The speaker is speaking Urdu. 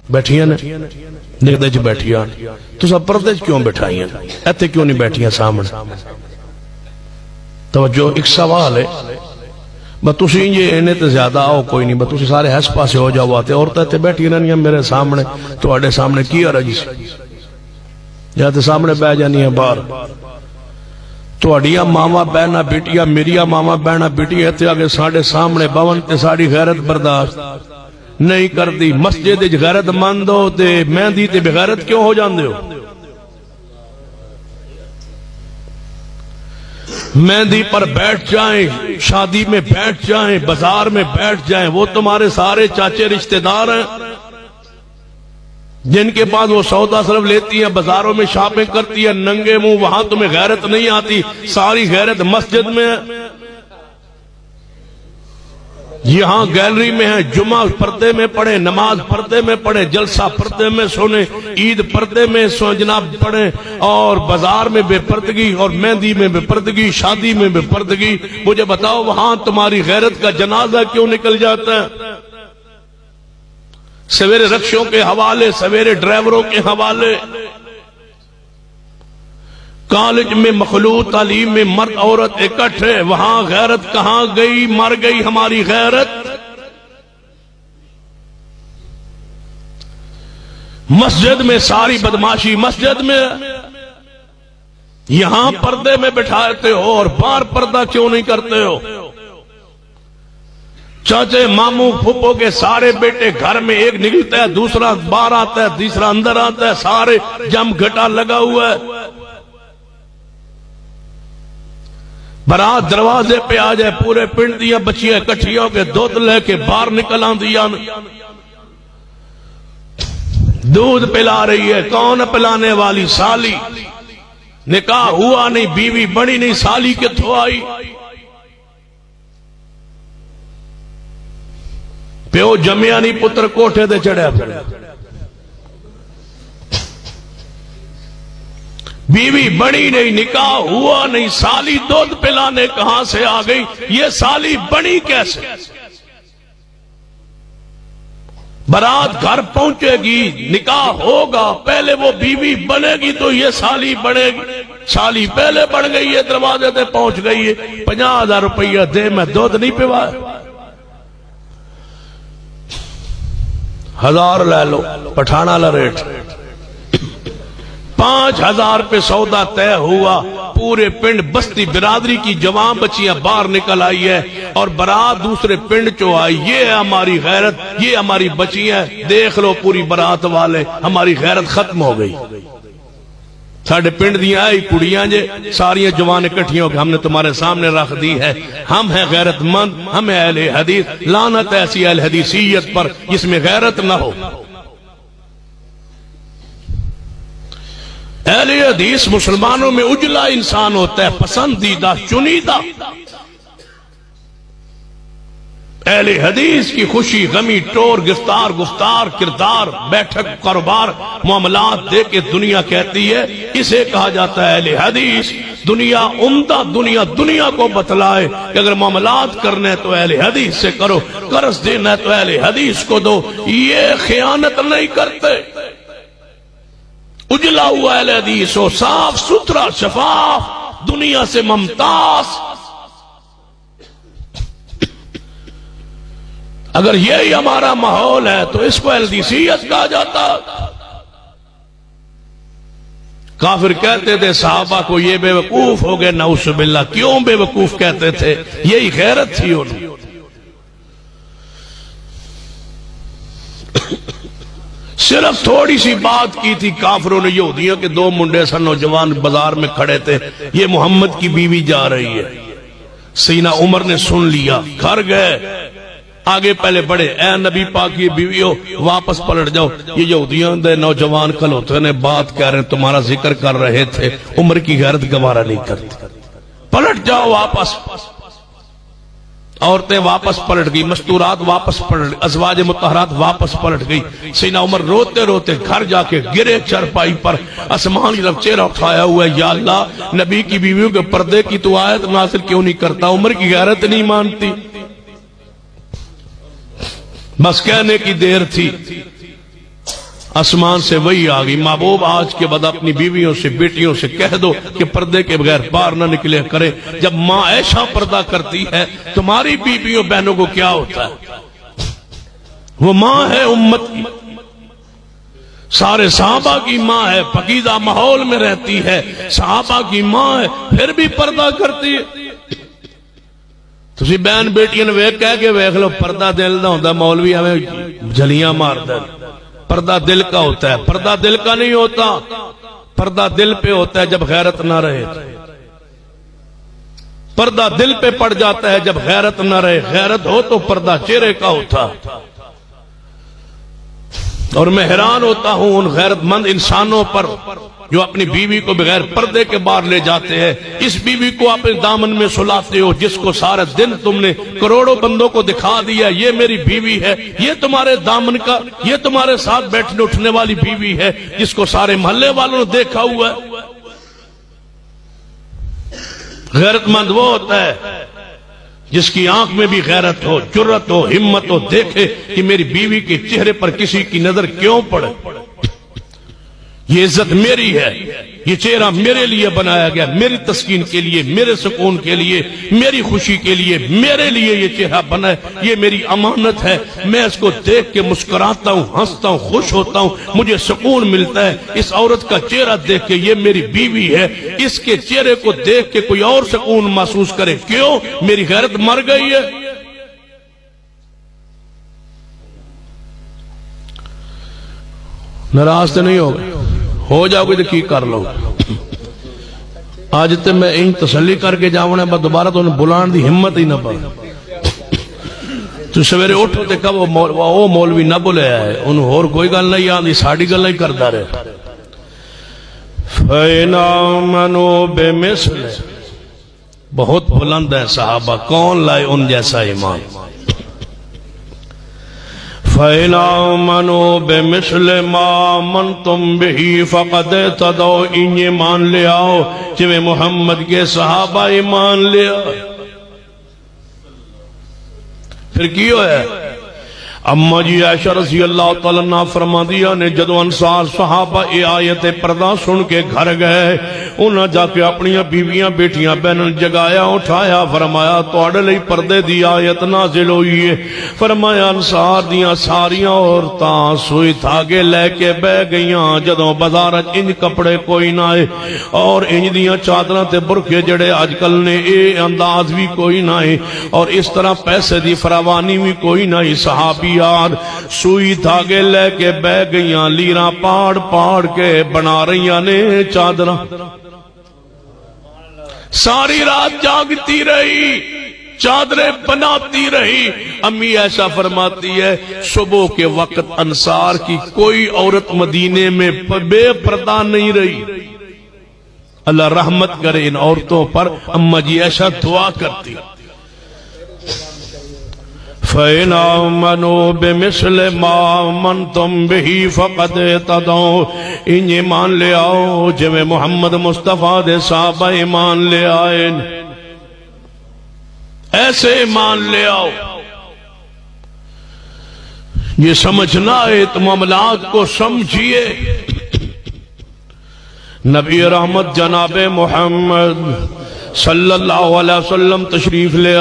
بیٹھیاں نے نکدے چ بیٹھیاں تو سب پردے چ کیوں بیٹھائیاں ایتھے کیوں نہیں بیٹھیاں سامنے توجہ ایک سوال ہے بس تسی یہ اینے تے زیادہ آؤ کوئی نہیں بس تسی سارے ہس پاسے ہو جاؤ آتے عورتیں تے بیٹھی رہنی ہیں میرے سامنے تواڈے سامنے کی عرض یا تے سامنے بہ جانی ہیں باہر تواڈیاں ماواں بہنا بیٹیاں میریاں ماواں بہنا بیٹیاں تے آگے ساڈے سامنے بون تے ساڈی غیرت برداشت نہیں کردی مسجد وچ غیرت مند ہو تے مہندی تے بغیرت کیوں ہو جاندے ہو مہندی پر بیٹھ جائیں شادی میں بیٹھ جائیں بازار میں بیٹھ جائیں وہ تمہارے سارے چاچے رشتہ دار ہیں جن کے پاس وہ سودا صرف لیتی ہیں بازاروں میں شاپنگ کرتی ہیں ننگے منہ وہاں تمہیں غیرت نہیں آتی ساری غیرت مسجد میں ہے یہاں گیلری میں ہے جمعہ پردے میں پڑھے نماز پردے میں پڑھے جلسہ پردے میں سونے عید پردے میں جناب پڑھے اور بازار میں بے پردگی اور مہندی میں بے پردگی شادی میں بے پردگی مجھے بتاؤ وہاں تمہاری غیرت کا جنازہ کیوں نکل جاتا ہے سویرے رکشوں کے حوالے سویرے ڈرائیوروں کے حوالے کالج میں مخلوط تعلیم میں مرد عورت اکٹھے وہاں غیرت کہاں گئی مر گئی ہماری غیرت مسجد میں ساری بدماشی مسجد میں یہاں پردے میں بٹھاتے ہو اور باہر پردہ کیوں نہیں کرتے ہو چاچے ماموں پھپھو کے سارے بیٹے گھر میں ایک نکلتا ہے دوسرا باہر آتا ہے تیسرا اندر آتا ہے سارے جم گھٹا لگا ہوا ہے برات دروازے پہ آ جائے پورے پنڈ دیا بچیاں کٹھیوں کے دودھ لے کے باہر نکل آندیا دودھ پلا رہی ہے کون پلانے والی سالی نکاح ہوا نہیں بیوی بڑی نہیں سالی کتھوں آئی پیو جمیا نہیں پتر کوٹھے دے چڑھیا پھر بیوی بڑی نہیں نکاح ہوا نہیں سالی دودھ پلانے کہاں سے آ گئی یہ سالی بڑی کیسے برات گھر پہنچے گی نکاح ہوگا پہلے وہ بیوی بنے گی تو یہ سالی بنے گی سالی پہلے بڑھ گئی ہے دروازے تے پہنچ گئی ہے 50,000 روپیہ دے میں دودھ نہیں پیوایا 1000 لے لو پٹھانا لا ریٹ 5,000 پہ سودا طے ہوا پورے پنڈ بستی برادری کی جوان بچیاں باہر نکل آئی ہے اور برات دوسرے پنڈ چو آئی یہ ہے ہماری غیرت یہ ہماری بچیاں دیکھ لو پوری برات والے ہماری غیرت ختم ہو گئی ساڑھے پنڈ دیا آئی کڑیاں جے ساریاں جوان اکٹھیوں کہ ہم نے تمہارے سامنے رکھ دی ہے ہم ہیں غیرت مند ہم ہیں اہل حدیث لعنت ایسی اہل حدیثیت پر جس میں غیرت نہ ہو اہل حدیث مسلمانوں میں اجلا انسان ہوتا ہے پسندیدہ چنیدہ اہل حدیث کی خوشی غمی ٹور گفتار گفتار کردار بیٹھک کاروبار معاملات دے کے دنیا کہتی ہے اسے کہا جاتا ہے اہل حدیث دنیا عمدہ دنیا کو بتلائے کہ اگر معاملات کرنے تو اہل حدیث سے کرو قرض دینا تو اہل حدیث کو دو یہ خیانت نہیں کرتے اجلا ہوا اہل حدیث ہو صاف ستھرا شفاف دنیا سے ممتاز اگر یہی ہمارا ماحول ہے تو اس کو اہل حدیثیت کہا جاتا کافر کہتے تھے صحابہ کو یہ بے وقوف ہو گئے نعوذ باللہ کیوں بے وقوف کہتے تھے یہی غیرت تھی انہیں صرف تھوڑی سی بات کی تھی کافروں نے یہودیوں کے 2 منڈے سن نوجوان بازار میں کھڑے تھے یہ محمد کی بیوی جا رہی ہے سیدنا عمر نے سن لیا گھر گئے آگے پہلے بڑھے اے نبی پاک کی بیویوں واپس پلٹ جاؤ یہ یہودیوں دے نوجوان کھلوتے نے بات کہہ رہے ہیں تمہارا ذکر کر رہے تھے عمر کی غیرت گوارا نہیں کرتی پلٹ جاؤ واپس عورتیں واپس پلٹ گئی مستورات واپس پلٹ ازواج مطہرات واپس پلٹ گئی سیدنا عمر روتے روتے گھر جا کے گرے چرپائی پر آسمان کی طرف چہرہ اٹھایا ہوا ہے یا اللہ نبی کی بیویوں کے پردے کی تو آیت نازل کیوں نہیں کرتا عمر کی غیرت نہیں مانتی بس کہنے کی دیر تھی آسمان سے وہی آ گئی، محبوب آج کے بعد اپنی بیویوں سے بیٹیوں سے کہہ دو کہ پردے کے بغیر باہر نہ نکلے کریں۔ جب ماں ایسا پردہ کرتی ہے تمہاری بیویوں بہنوں کو کیا ہوتا ہے؟ وہ ماں ہے امت کی، سارے صحابہ کی ماں ہے، پاکیزہ ماحول میں رہتی ہے، صحابہ کی ماں ہے، پھر بھی پردہ کرتی ہے۔ تسی بہن بیٹیاں نے ویکھ کہہ کے ویکھ لو، پردہ دل دا ہوندا، مولوی ہمیں جھلیاں ماردا ہے۔ پردہ دل کا ہوتا ہے، پردہ دل کا نہیں ہوتا، پردہ دل پہ ہوتا ہے جب غیرت نہ رہے، پردہ دل پہ پڑ جاتا ہے جب غیرت نہ رہے، غیرت ہو تو پردہ چہرے کا ہوتا۔ اور میں حیران ہوتا ہوں ان غیرت مند انسانوں پر جو اپنی بیوی کو بغیر پردے کے باہر لے جاتے ہیں۔ اس بیوی کو اپنے دامن میں سلاتے ہو جس کو سارا دن تم نے کروڑوں بندوں کو دکھا دیا یہ میری بیوی ہے، یہ تمہارے دامن کا، یہ تمہارے ساتھ بیٹھنے اٹھنے والی بیوی ہے، جس کو سارے محلے والوں نے دیکھا ہوا ہے۔ غیرت مند وہ ہوتا ہے جس کی آنکھ میں بھی غیرت ہو، جرت ہو، ہمت ہو، دیکھے کہ میری بیوی کے چہرے پر کسی کی نظر کیوں پڑے، یہ عزت میری ہے، یہ چہرہ میرے لیے بنایا گیا، میری تسکین کے لیے، میرے سکون کے لیے، میری خوشی کے لیے، میرے لیے یہ چہرہ بنا ہے، یہ میری امانت ہے، میں اس کو دیکھ کے مسکراتا ہوں، ہنستا ہوں، خوش ہوتا ہوں، مجھے سکون ملتا ہے۔ اس عورت کا چہرہ دیکھ کے یہ میری بیوی ہے، اس کے چہرے کو دیکھ کے کوئی اور سکون محسوس کرے، کیوں؟ میری غیرت مر گئی ہے۔ ناراض تو نہیں ہو جاؤ گے تو کی کر لو۔ آج تے میں ان تسلی کر کے جاؤں با دوبارہ تو انہیں بلان دی ہمت ہی نہ پا۔ تو سویرے اٹھو تے کب وہ مولوی نہ بلے آئے، انہوں اور کوئی گل نہیں آدھی، ساڑھی گل نہیں کردہ رہے۔ فَإِنْ آمَنُوا بِمِثْلِهِ، بہت بلند ہے صحابہ، کون لائے ان جیسا ایمان؟ فَإِنْ آمَنُوا بِمِثْلِ مَا آمَنْتُمْ بِهِ فَقَدْ اهْتَدَوْا، ان ایمان لے آؤ جو محمد کے صحابہ ایمان لے آؤ۔ پھر کیوں ہے؟ اما جی عائشہ رضی اللہ تعالیٰ عنہ فرما دیا نے جدو انصار صحابہ اے آیت پردہ سن کے گھر گئے، انہاں جا کے اپنی بیویاں بیٹیاں بہنوں جگایا اٹھایا، فرمایا توڑے لئی پردے دی آیت نازل ہوئی ہے۔ فرمایا انصار دیاں ساریاں عورتاں سوئی دھاگے لے کے بہ گئیاں، جدو بازار انج کپڑے کوئی نہ آئے اور انج دیاں چادراں تے برکے جڑے آج کل نے اے انداز بھی کوئی نہ آئے اور اس طرح پیسے دی فراوانی بھی کوئی نہ آئی۔ صحابی سوئی دھاگے لے کے بہ گئیاں، لیراں پاڑ پاڑ کے بنا رہیاں نے چادراں، ساری رات جاگتی رہی، چادریں بناتی رہی۔ امی ایسا فرماتی ہے صبح کے وقت انصار کی کوئی عورت مدینے میں بے پردہ نہیں رہی۔ اللہ رحمت کرے ان عورتوں پر۔ اما جی ایسا دعا کرتی، فَإِنْ آمَنُوا بِمِثْلِ مَا آمَنْتُمْ بِهِ فَقَدْ اهْتَدَوْا، ان ایمان لے آؤ جو محمد مصطفیٰ دے صحابہ ایمان لے آئے، ایسے ایمان لے آؤ۔ یہ سمجھنا ہے تو معاملات کو سمجھیے۔ نبی رحمت جناب محمد صلی اللہ علیہ وسلم تشریف لے